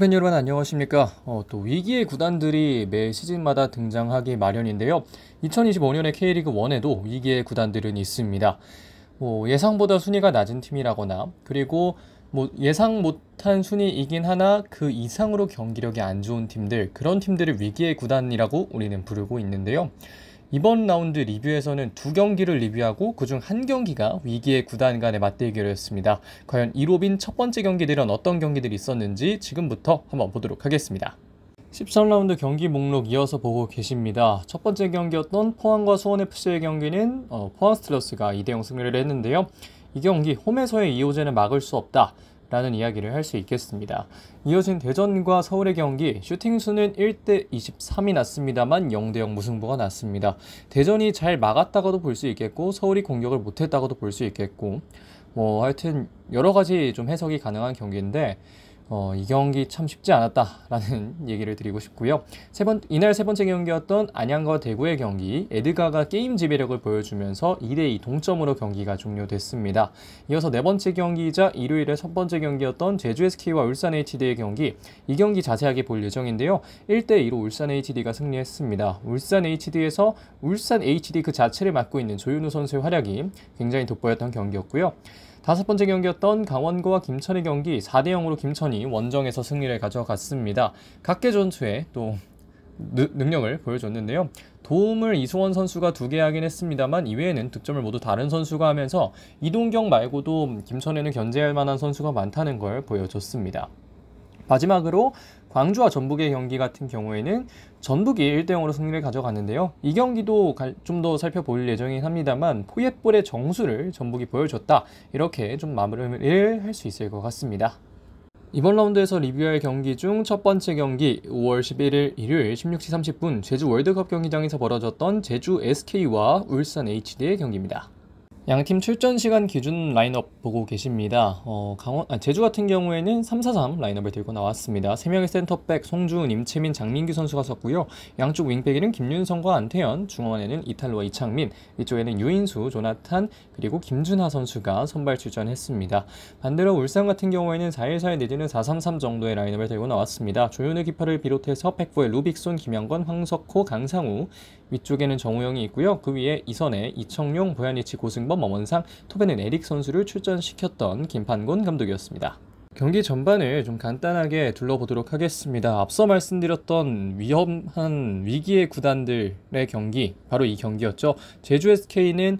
골프팬 여러분 안녕하십니까. 또 위기의 구단들이 매 시즌마다 등장하기 마련인데요. 2025년의 K리그1에도 위기의 구단들은 있습니다. 예상보다 순위가 낮은 팀이라거나 그리고 예상 못한 순위이긴 하나 그 이상으로 경기력이 안 좋은 팀들, 그런 팀들을 위기의 구단이라고 우리는 부르고 있는데요. 이번 라운드 리뷰에서는 두 경기를 리뷰하고 그중 한 경기가 위기의 구단 간의 맞대결이었습니다. 과연 이 로빈 첫 번째 경기들은 어떤 경기들이 있었는지 지금부터 한번 보도록 하겠습니다. 13라운드 경기 목록 이어서 보고 계십니다. 첫 번째 경기였던 포항과 수원FC의 경기는 포항 스틸러스가 2대0 승리를 했는데요. 이 경기 홈에서의 2호제는 막을 수 없다 라는 이야기를 할 수 있겠습니다. 이어진 대전과 서울의 경기, 슈팅수는 1대 23이 났습니다만 0대0 무승부가 났습니다. 대전이 잘 막았다고도 볼 수 있겠고 서울이 공격을 못했다고도 볼 수 있겠고 하여튼 여러 가지 좀 해석이 가능한 경기인데 이 경기 참 쉽지 않았다라는 얘기를 드리고 싶고요. 이날 세 번째 경기였던 안양과 대구의 경기, 에드가가 게임 지배력을 보여주면서 2대2 동점으로 경기가 종료됐습니다. 이어서 네 번째 경기이자 일요일의 첫 번째 경기였던 제주 SK와 울산 HD의 경기, 이 경기 자세하게 볼 예정인데요. 1대2로 울산 HD가 승리했습니다. 울산 HD에서 울산 HD 그 자체를 맡고 있는 조윤우 선수의 활약이 굉장히 돋보였던 경기였고요. 다섯 번째 경기였던 강원고와 김천의 경기, 4대0으로 김천이 원정에서 승리를 가져갔습니다. 각계 전투의 또 능력을 보여줬는데요. 도움을 이승원 선수가 2개 하긴 했습니다만 이외에는 득점을 모두 다른 선수가 하면서 이동경 말고도 김천에는 견제할 만한 선수가 많다는 걸 보여줬습니다. 마지막으로 광주와 전북의 경기 같은 경우에는 전북이 1대0으로 승리를 가져갔는데요. 이 경기도 좀 더 살펴볼 예정이긴 합니다만 포옙볼의 정수를 전북이 보여줬다, 이렇게 좀 마무리를 할 수 있을 것 같습니다. 이번 라운드에서 리뷰할 경기 중 첫 번째 경기 5월 11일 일요일 16시 30분 제주 월드컵 경기장에서 벌어졌던 제주 SK와 울산 HD의 경기입니다. 양팀 출전 시간 기준 라인업 보고 계십니다. 제주 같은 경우에는 3-4-3 라인업을 들고 나왔습니다. 3명의 센터백 송주훈, 임채민, 장민규 선수가 섰고요. 양쪽 윙백에는 김윤성과 안태현, 중원에는 이탈로와 이창민, 위쪽에는 유인수, 조나탄, 그리고 김준하 선수가 선발 출전했습니다. 반대로 울산 같은 경우에는 4-1-4-1 내지는 4-3-3 정도의 라인업을 들고 나왔습니다. 조현우 키퍼를 비롯해서 백포의 루빅손, 김영건, 황석호, 강상우, 위쪽에는 정우영이 있고요. 그 위에 이선에 이청용, 보야니치, 고승범, 엄원상, 톱에는 에릭 선수를 출전시켰던 김판곤 감독이었습니다. 경기 전반을 좀 간단하게 둘러보도록 하겠습니다. 앞서 말씀드렸던 위험한 위기의 구단들의 경기, 바로 이 경기였죠. 제주 SK는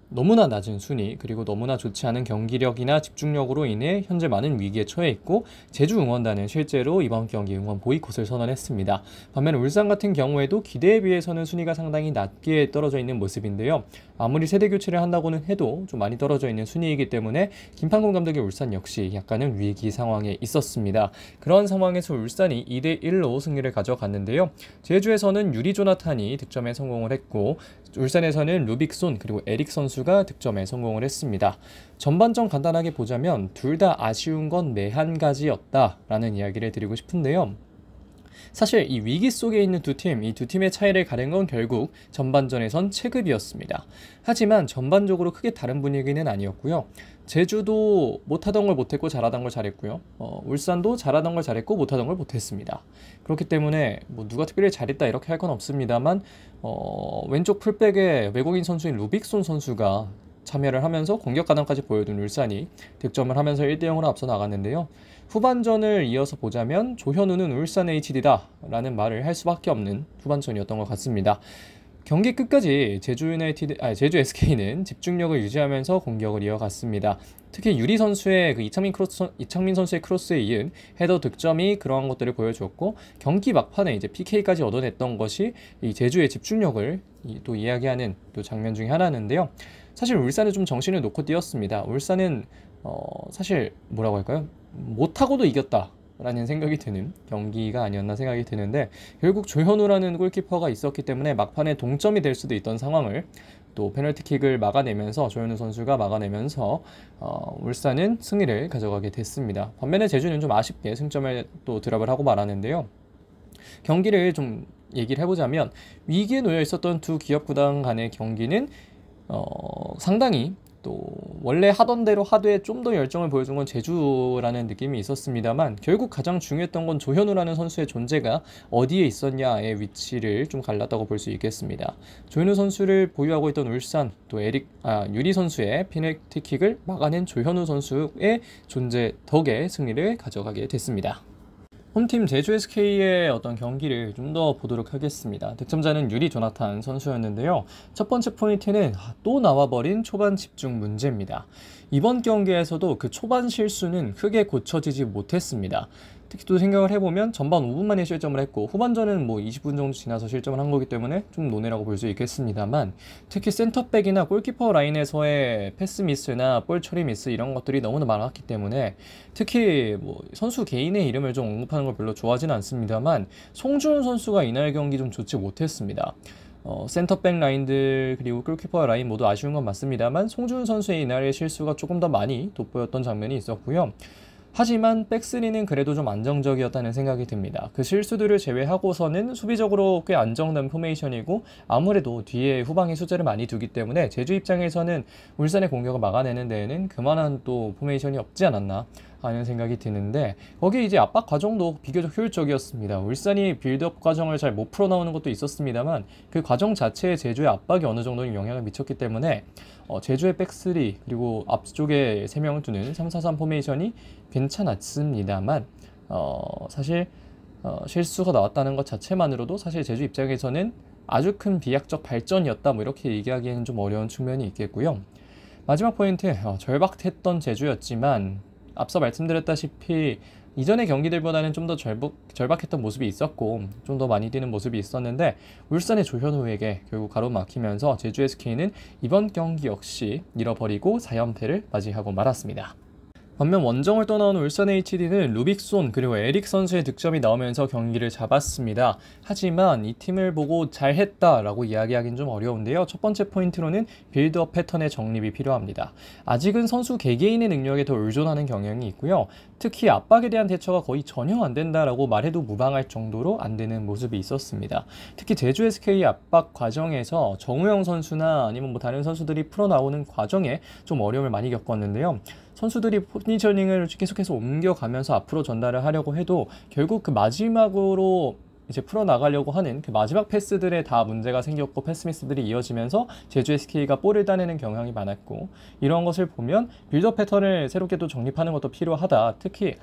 너무나 낮은 순위, 그리고 너무나 좋지 않은 경기력이나 집중력으로 인해 현재 많은 위기에 처해 있고, 제주 응원단은 실제로 이번 경기 응원 보이콧을 선언했습니다. 반면 울산 같은 경우에도 기대에 비해서는 순위가 상당히 낮게 떨어져 있는 모습인데요. 아무리 세대 교체를 한다고는 해도 좀 많이 떨어져 있는 순위이기 때문에 김판곤 감독의 울산 역시 약간은 위기 상황에 있었습니다. 그런 상황에서 울산이 2대1로 승리를 가져갔는데요. 제주에서는 유리 조나탄이 득점에 성공을 했고, 울산에서는 루빅손 그리고 에릭 선수가 득점에 성공을 했습니다. 전반전 간단하게 보자면 둘 다 아쉬운 건 매 한 가지였다라는 이야기를 드리고 싶은데요. 사실 이 위기 속에 있는 이 두 팀의 차이를 가른 건 결국 전반전에선 체급이었습니다. 하지만 전반적으로 크게 다른 분위기는 아니었고요. 제주도 못하던 걸 못했고 잘하던 걸 잘했고요. 울산도 잘하던 걸 잘했고 못하던 걸 못했습니다. 그렇기 때문에 누가 특별히 잘했다 이렇게 할 건 없습니다만 왼쪽 풀백의 외국인 선수인 루빅손 선수가 참여를 하면서 공격 가담까지 보여준 울산이 득점을 하면서 1대0으로 앞서 나갔는데요. 후반전을 이어서 보자면 조현우는 울산 HD다 라는 말을 할 수밖에 없는 후반전이었던 것 같습니다. 경기 끝까지 제주 SK는 집중력을 유지하면서 공격을 이어갔습니다. 특히 유리 선수의 이창민 선수의 크로스에 이은 헤더 득점이 그러한 것들을 보여주었고, 경기 막판에 이제 PK까지 얻어냈던 것이 이 제주의 집중력을 또 이야기하는 또 장면 중에 하나인데요. 사실 울산은 좀 정신을 놓고 뛰었습니다. 울산은 사실 뭐라고 할까요? 못하고도 이겼다 라는 생각이 드는 경기가 아니었나 생각이 드는데, 결국 조현우라는 골키퍼가 있었기 때문에 막판에 동점이 될 수도 있던 상황을 또 페널티킥을 막아내면서 조현우 선수가 막아내면서 울산은 승리를 가져가게 됐습니다. 반면에 제주는 좀 아쉽게 승점을 또 드랍을 하고 말았는데요. 경기를 좀 얘기를 해보자면 위기에 놓여 있었던 두 기업 구단 간의 경기는 상당히 또 원래 하던 대로 하되 좀 더 열정을 보여준 건 제주라는 느낌이 있었습니다만 결국 가장 중요했던 건 조현우라는 선수의 존재가 어디에 있었냐의 위치를 좀 갈랐다고 볼 수 있겠습니다. 조현우 선수를 보유하고 있던 울산 또 유리 선수의 페널티킥을 막아낸 조현우 선수의 존재 덕에 승리를 가져가게 됐습니다. 홈팀 제주 SK의 어떤 경기를 좀 더 보도록 하겠습니다. 득점자는 유리 조나탄 선수였는데요. 첫 번째 포인트는 또 나와버린 초반 집중 문제입니다. 이번 경기에서도 그 초반 실수는 크게 고쳐지지 못했습니다. 특히 또 생각을 해보면 전반 5분 만에 실점을 했고 후반전은 뭐 20분 정도 지나서 실점을 한 거기 때문에 좀 논외라고 볼 수 있겠습니다만 특히 센터백이나 골키퍼 라인에서의 패스 미스나 볼 처리 미스 이런 것들이 너무나 많았기 때문에 특히 뭐 선수 개인의 이름을 좀 언급하는 걸 별로 좋아하지는 않습니다만 송주훈 선수가 이날 경기 좀 좋지 못했습니다. 센터백 라인들 그리고 골키퍼 라인 모두 아쉬운 건 맞습니다만 송주훈 선수의 이날의 실수가 조금 더 많이 돋보였던 장면이 있었고요. 하지만 백스리는 그래도 좀 안정적이었다는 생각이 듭니다. 그 실수들을 제외하고서는 수비적으로 꽤 안정된 포메이션이고 아무래도 뒤에 후방에 수제를 많이 두기 때문에 제주 입장에서는 울산의 공격을 막아내는 데에는 그만한 또 포메이션이 없지 않았나 하는 생각이 드는데 거기 이제 압박 과정도 비교적 효율적이었습니다. 울산이 빌드업 과정을 잘 못 풀어나오는 것도 있었습니다만 그 과정 자체에 제주의 압박이 어느 정도는 영향을 미쳤기 때문에 제주의 백스리 그리고 앞쪽에 3명을 두는 3-4-3 포메이션이 괜찮았습니다만 사실 실수가 나왔다는 것 자체만으로도 사실 제주 입장에서는 아주 큰 비약적 발전이었다 뭐 이렇게 얘기하기에는 좀 어려운 측면이 있겠고요. 마지막 포인트 절박했던 제주였지만 앞서 말씀드렸다시피 이전의 경기들보다는 좀 더 절박했던 모습이 있었고 좀 더 많이 뛰는 모습이 있었는데 울산의 조현우에게 결국 가로막히면서 제주 SK는 이번 경기 역시 잃어버리고 4연패를 맞이하고 말았습니다. 반면 원정을 떠나온 울산 HD는 루빅손 그리고 에릭 선수의 득점이 나오면서 경기를 잡았습니다. 하지만 이 팀을 보고 잘했다라고 이야기하기는 좀 어려운데요. 첫 번째 포인트로는 빌드업 패턴의 정립이 필요합니다. 아직은 선수 개개인의 능력에 더 의존하는 경향이 있고요. 특히 압박에 대한 대처가 거의 전혀 안 된다라고 말해도 무방할 정도로 안 되는 모습이 있었습니다. 특히 제주 SK 압박 과정에서 정우영 선수나 아니면 뭐 다른 선수들이 풀어나오는 과정에 좀 어려움을 많이 겪었는데요. 선수들이 포지셔닝을 계속해서 옮겨가면서 앞으로 전달을 하려고 해도 결국 그 마지막으로 이제 풀어나가려고 하는 그 마지막 패스들에 다 문제가 생겼고 패스미스들이 이어지면서 제주 SK가 볼을 따내는 경향이 많았고 이런 것을 보면 빌드업 패턴을 새롭게 또 정립하는 것도 필요하다. 특히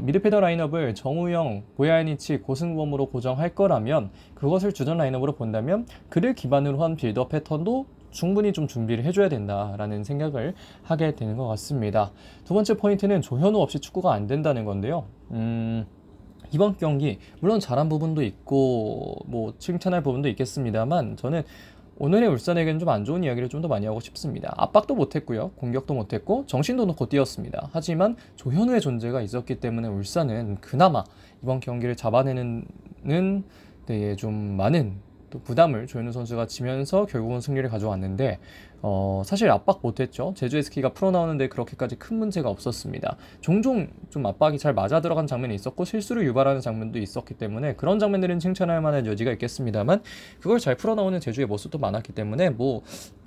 미드필더 라인업을 정우영, 보야니치, 고승범으로 고정할 거라면 그것을 주전 라인업으로 본다면 그를 기반으로 한 빌드업 패턴도 충분히 좀 준비를 해줘야 된다라는 생각을 하게 되는 것 같습니다. 두 번째 포인트는 조현우 없이 축구가 안 된다는 건데요. 이번 경기 물론 잘한 부분도 있고 뭐 칭찬할 부분도 있겠습니다만 저는 오늘의 울산에게는 좀 안 좋은 이야기를 좀 더 많이 하고 싶습니다. 압박도 못했고요. 공격도 못했고 정신도 놓고 뛰었습니다. 하지만 조현우의 존재가 있었기 때문에 울산은 그나마 이번 경기를 잡아내는 데에 좀 많은 또 부담을 조현우 선수가 지면서 결국은 승리를 가져왔는데 사실 압박 못했죠. 제주 SK가 풀어나오는데 그렇게까지 큰 문제가 없었습니다. 종종 좀 압박이 잘 맞아 들어간 장면이 있었고 실수를 유발하는 장면도 있었기 때문에 그런 장면들은 칭찬할 만한 여지가 있겠습니다만 그걸 잘 풀어나오는 제주의 모습도 많았기 때문에 뭐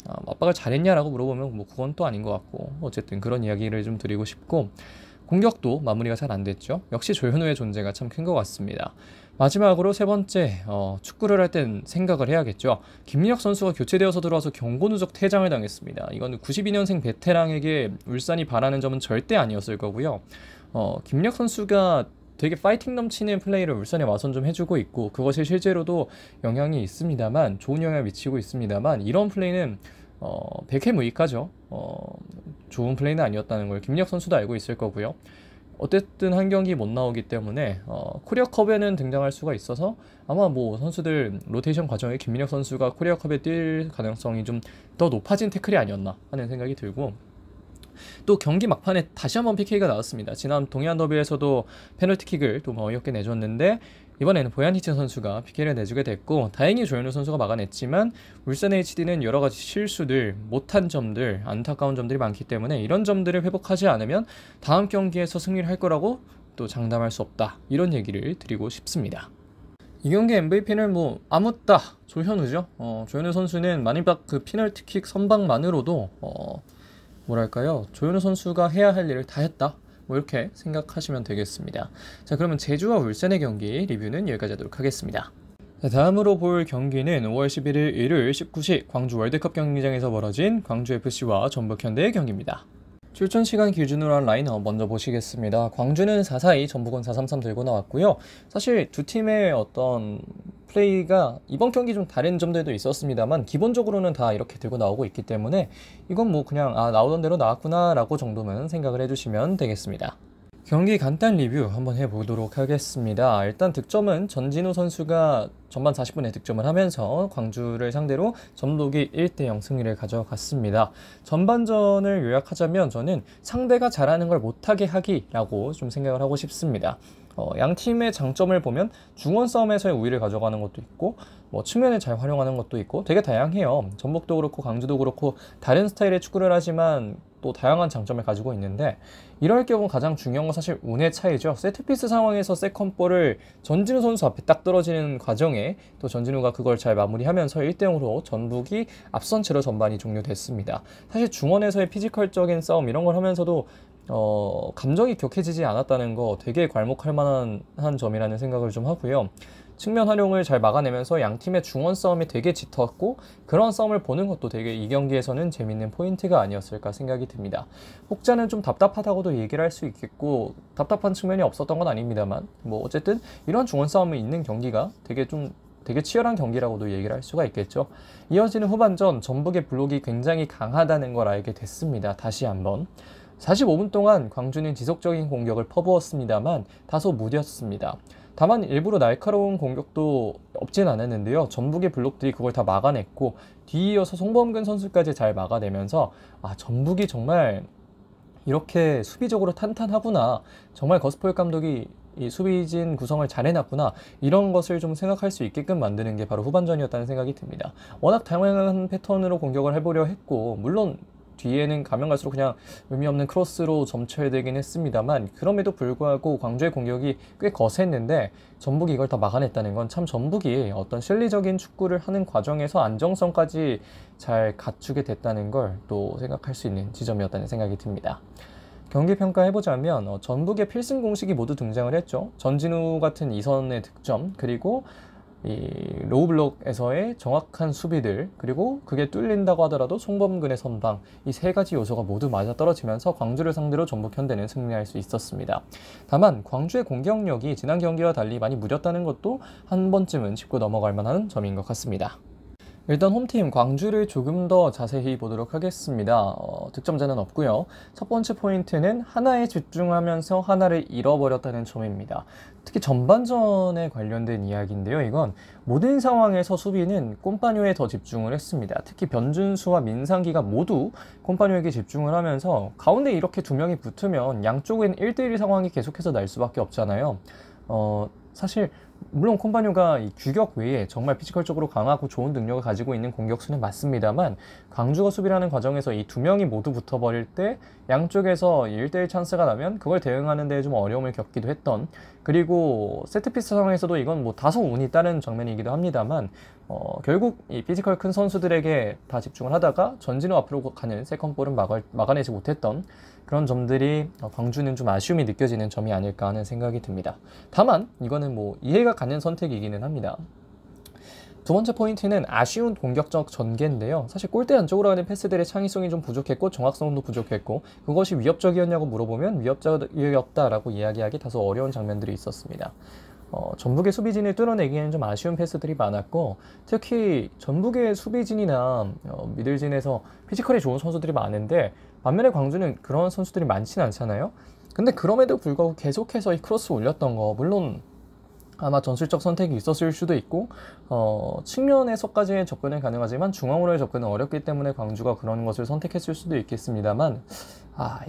압박을 잘했냐라고 물어보면 뭐 그건 또 아닌 것 같고 어쨌든 그런 이야기를 좀 드리고 싶고 공격도 마무리가 잘 안 됐죠. 역시 조현우의 존재가 참 큰 것 같습니다. 마지막으로 세 번째, 축구를 할 땐 생각을 해야겠죠. 김민혁 선수가 교체되어서 들어와서 경고 누적 퇴장을 당했습니다. 이건 92년생 베테랑에게 울산이 바라는 점은 절대 아니었을 거고요. 김민혁 선수가 되게 파이팅 넘치는 플레이를 울산에 와선 좀 해주고 있고 그것이 실제로도 영향이 있습니다만 좋은 영향을 미치고 있습니다만 이런 플레이는 백해무익하죠. 좋은 플레이는 아니었다는 걸 김민혁 선수도 알고 있을 거고요. 어쨌든 한 경기 못 나오기 때문에 코리아컵에는 등장할 수가 있어서 아마 뭐 선수들 로테이션 과정에 김민혁 선수가 코리아컵에 뛸 가능성이 좀 더 높아진 태클이 아니었나 하는 생각이 들고 또 경기 막판에 다시 한번 PK가 나왔습니다. 지난 동해안 더비에서도 페널티킥을 또 어이없게 내줬는데 이번에는 보야니치 선수가 PK를 내주게 됐고 다행히 조현우 선수가 막아냈지만 울산 HD는 여러 가지 실수들, 못한 점들, 안타까운 점들이 많기 때문에 이런 점들을 회복하지 않으면 다음 경기에서 승리를 할 거라고 또 장담할 수 없다. 이런 얘기를 드리고 싶습니다. 이 경기 MVP는 뭐 아무따 조현우죠. 조현우 선수는 마니박 그 페널티킥 선방만으로도 뭐랄까요? 조현우 선수가 해야 할 일을 다 했다. 뭐 이렇게 생각하시면 되겠습니다. 자, 그러면 제주와 울산의 경기 리뷰는 여기까지 하도록 하겠습니다. 자, 다음으로 볼 경기는 5월 11일 일요일 19시 광주 월드컵 경기장에서 벌어진 광주FC와 전북현대의 경기입니다. 출전 시간 기준으로 한 라인업 먼저 보시겠습니다. 광주는 4-4-2, 전북은 4-3-3 들고 나왔고요. 사실 두 팀의 어떤 플레이가 이번 경기 좀 다른 점들도 있었습니다만 기본적으로는 다 이렇게 들고 나오고 있기 때문에 이건 뭐 그냥 나오던 대로 나왔구나 라고 정도만 생각을 해주시면 되겠습니다. 경기 간단 리뷰 한번 해보도록 하겠습니다. 일단 득점은 전진우 선수가 전반 40분에 득점을 하면서 광주를 상대로 전북이 1-0 승리를 가져갔습니다. 전반전을 요약하자면 저는 상대가 잘하는 걸 못하게 하기라고 좀 생각을 하고 싶습니다. 양 팀의 장점을 보면 중원 싸움에서의 우위를 가져가는 것도 있고 뭐 측면을 잘 활용하는 것도 있고 되게 다양해요. 전북도 그렇고 광주도 그렇고 다른 스타일의 축구를 하지만 또 다양한 장점을 가지고 있는데 이럴 경우 가장 중요한 건 사실 운의 차이죠. 세트피스 상황에서 세컨볼을 전진우 선수 앞에 딱 떨어지는 과정에 또 전진우가 그걸 잘 마무리하면서 1-0으로 전북이 앞선 채로 전반이 종료됐습니다. 사실 중원에서의 피지컬적인 싸움 이런 걸 하면서도 감정이 격해지지 않았다는 거 되게 괄목할 만한 점이라는 생각을 좀 하고요. 측면 활용을 잘 막아내면서 양 팀의 중원 싸움이 되게 짙었고 그런 싸움을 보는 것도 되게 이 경기에서는 재밌는 포인트가 아니었을까 생각이 듭니다. 혹자는 좀 답답하다고도 얘기를 할 수 있겠고 답답한 측면이 없었던 건 아닙니다만 뭐 어쨌든 이런 중원 싸움이 있는 경기가 되게 치열한 경기라고도 얘기를 할 수가 있겠죠. 이어지는 후반전 전북의 블록이 굉장히 강하다는 걸 알게 됐습니다. 다시 한번 45분 동안 광주는 지속적인 공격을 퍼부었습니다만 다소 무뎠습니다. 다만 일부러 날카로운 공격도 없진 않았는데요. 전북의 블록들이 그걸 다 막아냈고 뒤이어서 송범근 선수까지 잘 막아내면서 전북이 정말 이렇게 수비적으로 탄탄하구나. 정말 거스포일 감독이 이 수비진 구성을 잘 해놨구나. 이런 것을 좀 생각할 수 있게끔 만드는 게 바로 후반전이었다는 생각이 듭니다. 워낙 다양한 패턴으로 공격을 해보려 했고 물론 뒤에는 가면 갈수록 그냥 의미 없는 크로스로 점철되긴 했습니다만 그럼에도 불구하고 광주의 공격이 꽤 거셌는데 전북이 이걸 다 막아냈다는 건 참 전북이 어떤 실리적인 축구를 하는 과정에서 안정성까지 잘 갖추게 됐다는 걸 또 생각할 수 있는 지점이었다는 생각이 듭니다. 경기 평가해보자면 전북의 필승 공식이 모두 등장을 했죠. 전진우 같은 이선의 득점 그리고 이 로우 블록에서의 정확한 수비들 그리고 그게 뚫린다고 하더라도 송범근의 선방 이 세 가지 요소가 모두 맞아떨어지면서 광주를 상대로 전북 현대는 승리할 수 있었습니다. 다만 광주의 공격력이 지난 경기와 달리 많이 무뎠다는 것도 한 번쯤은 짚고 넘어갈 만한 점인 것 같습니다. 일단 홈팀 광주를 조금 더 자세히 보도록 하겠습니다. 득점자는 없고요. 첫 번째 포인트는 하나에 집중하면서 하나를 잃어버렸다는 점입니다. 특히 전반전에 관련된 이야기인데요. 이건 모든 상황에서 수비는 꼼파뇨에 더 집중을 했습니다. 특히 변준수와 민상기가 모두 꼼파뇨에게 집중을 하면서 가운데 이렇게 두 명이 붙으면 양쪽엔 1대1 상황이 계속해서 날 수밖에 없잖아요. 사실 물론 콤파뇨가 이 규격 외에 정말 피지컬적으로 강하고 좋은 능력을 가지고 있는 공격수는 맞습니다만 광주가 수비를 하는 과정에서 이 두 명이 모두 붙어버릴 때 양쪽에서 1대1 찬스가 나면 그걸 대응하는 데 좀 어려움을 겪기도 했던 그리고 세트피스 상황에서도 이건 뭐 다소 운이 따른 장면이기도 합니다만 결국 이 피지컬 큰 선수들에게 다 집중을 하다가 전진우 앞으로 가는 세컨볼은 막아내지 못했던 그런 점들이 광주는 좀 아쉬움이 느껴지는 점이 아닐까 하는 생각이 듭니다. 다만 이거는 뭐 이해가 가는 선택이기는 합니다. 두 번째 포인트는 아쉬운 공격적 전개인데요. 사실 골대 안쪽으로 가는 패스들의 창의성이 좀 부족했고 정확성도 부족했고 그것이 위협적이었냐고 물어보면 위협적이었다라고 이야기하기 다소 어려운 장면들이 있었습니다. 전북의 수비진을 뚫어내기에는 좀 아쉬운 패스들이 많았고 특히 전북의 수비진이나 미들진에서 피지컬이 좋은 선수들이 많은데 반면에 광주는 그런 선수들이 많지는 않잖아요. 근데 그럼에도 불구하고 계속해서 이 크로스 올렸던 거 물론 아마 전술적 선택이 있었을 수도 있고 측면에서까지의 접근은 가능하지만 중앙으로의 접근은 어렵기 때문에 광주가 그런 것을 선택했을 수도 있겠습니다만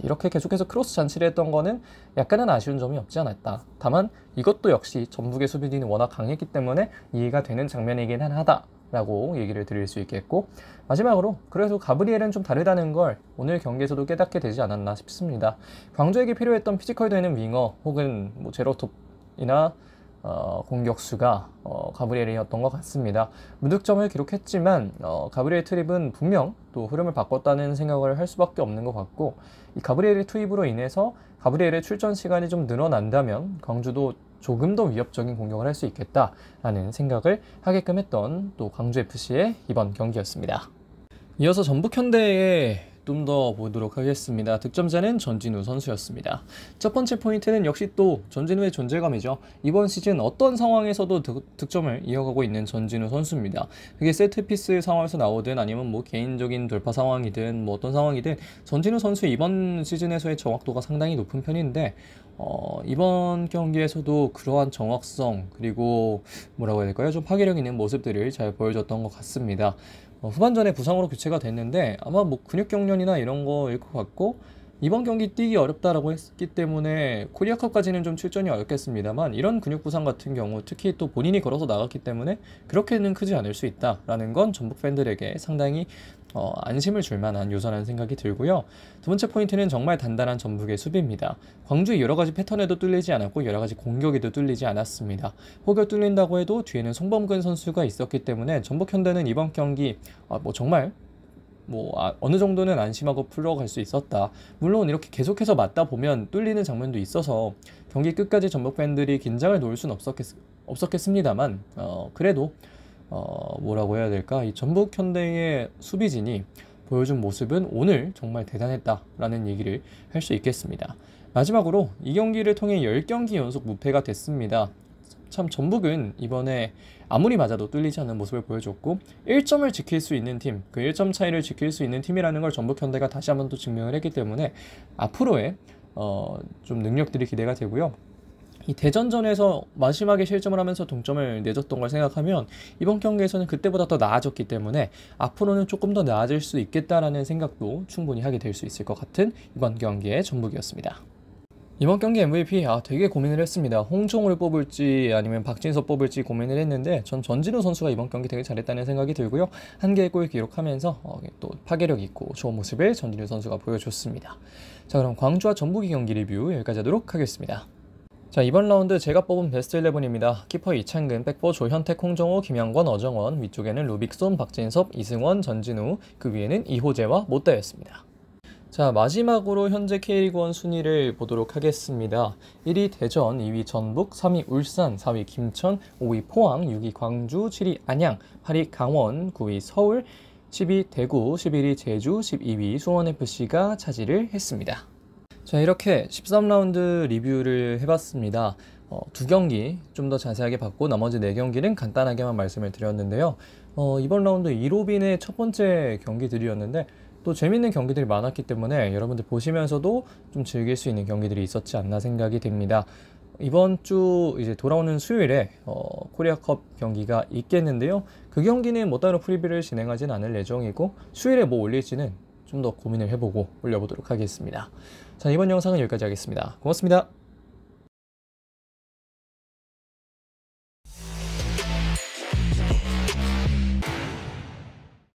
이렇게 계속해서 크로스 잔치를 했던 거는 약간은 아쉬운 점이 없지 않았다. 다만 이것도 역시 전북의 수비진이 워낙 강했기 때문에 이해가 되는 장면이긴 하다 라고 얘기를 드릴 수 있겠고 마지막으로 그래도 가브리엘은 좀 다르다는 걸 오늘 경기에서도 깨닫게 되지 않았나 싶습니다. 광주에게 필요했던 피지컬 되는 윙어 혹은 뭐 제로톱이나 공격수가 가브리엘이었던 것 같습니다. 무득점을 기록했지만 가브리엘 투입은 분명 또 흐름을 바꿨다는 생각을 할 수밖에 없는 것 같고, 이 가브리엘의 투입으로 인해서 가브리엘의 출전 시간이 좀 늘어난다면 광주도 조금 더 위협적인 공격을 할 수 있겠다라는 생각을 하게끔 했던 또 광주FC의 이번 경기였습니다. 이어서 전북현대의 좀 더 보도록 하겠습니다. 득점자는 전진우 선수였습니다. 첫 번째 포인트는 역시 또 전진우의 존재감이죠. 이번 시즌 어떤 상황에서도 득점을 이어가고 있는 전진우 선수입니다. 그게 세트피스 상황에서 나오든 아니면 뭐 개인적인 돌파 상황이든 뭐 어떤 상황이든 전진우 선수의 이번 시즌에서의 정확도가 상당히 높은 편인데, 이번 경기에서도 그러한 정확성 그리고 뭐라고 해야 될까요? 좀 파괴력 있는 모습들을 잘 보여줬던 것 같습니다. 후반전에 부상으로 교체가 됐는데 아마 뭐 근육 경련이나 이런 거일 것 같고, 이번 경기 뛰기 어렵다라고 했기 때문에 코리아컵까지는 좀 출전이 어렵겠습니다만, 이런 근육 부상 같은 경우 특히 또 본인이 걸어서 나갔기 때문에 그렇게는 크지 않을 수 있다라는 건 전북 팬들에게 상당히 안심을 줄 만한 요소라는 생각이 들고요. 두 번째 포인트는 정말 단단한 전북의 수비입니다. 광주의 여러 가지 패턴에도 뚫리지 않았고 여러 가지 공격에도 뚫리지 않았습니다. 혹여 뚫린다고 해도 뒤에는 송범근 선수가 있었기 때문에 전북 현대는 이번 경기 정말 어느 정도는 안심하고 풀어갈 수 있었다. 물론 이렇게 계속해서 맞다 보면 뚫리는 장면도 있어서 경기 끝까지 전북 팬들이 긴장을 놓을 수는 없었겠습니다만, 그래도 뭐라고 해야 될까? 이 전북 현대의 수비진이 보여준 모습은 오늘 정말 대단했다라는 얘기를 할 수 있겠습니다. 마지막으로 이 경기를 통해 10경기 연속 무패가 됐습니다. 참 전북은 이번에 아무리 맞아도 뚫리지 않는 모습을 보여줬고 1점을 지킬 수 있는 팀, 그 1점 차이를 지킬 수 있는 팀이라는 걸 전북 현대가 다시 한번 또 증명을 했기 때문에 앞으로의 좀 능력들이 기대가 되고요. 이 대전전에서 마지막에 실점을 하면서 동점을 내줬던 걸 생각하면 이번 경기에서는 그때보다 더 나아졌기 때문에 앞으로는 조금 더 나아질 수 있겠다라는 생각도 충분히 하게 될 수 있을 것 같은 이번 경기의 전북이었습니다. 이번 경기 MVP 되게 고민을 했습니다. 홍종을 뽑을지 아니면 박진서 뽑을지 고민을 했는데 전 전진우 선수가 이번 경기 되게 잘했다는 생각이 들고요. 한 개의 골 기록하면서 또 파괴력 있고 좋은 모습을 전진우 선수가 보여줬습니다. 자, 그럼 광주와 전북의 경기 리뷰 여기까지 하도록 하겠습니다. 자, 이번 라운드 제가 뽑은 베스트 11입니다. 키퍼 이창근, 백포 조현택, 홍정호, 김영권, 어정원, 위쪽에는 루빅손, 박진섭, 이승원, 전진우, 그 위에는 이호재와 못다였습니다. 자, 마지막으로 현재 K리그1 순위를 보도록 하겠습니다. 1위 대전, 2위 전북, 3위 울산, 4위 김천, 5위 포항, 6위 광주, 7위 안양, 8위 강원, 9위 서울, 10위 대구, 11위 제주, 12위 수원FC가 차지를 했습니다. 자, 이렇게 13라운드 리뷰를 해봤습니다. 두 경기 좀 더 자세하게 봤고 나머지 4경기는 간단하게만 말씀을 드렸는데요. 이번 라운드 이로빈의 첫 번째 경기들이었는데 또 재밌는 경기들이 많았기 때문에 여러분들 보시면서도 좀 즐길 수 있는 경기들이 있었지 않나 생각이 됩니다. 이번 주 이제 돌아오는 수요일에 코리아컵 경기가 있겠는데요. 그 경기는 뭐 따로 프리뷰를 진행하진 않을 예정이고 수요일에 뭐 올릴지는 좀 더 고민을 해보고 올려보도록 하겠습니다. 자, 이번 영상은 여기까지 하겠습니다. 고맙습니다.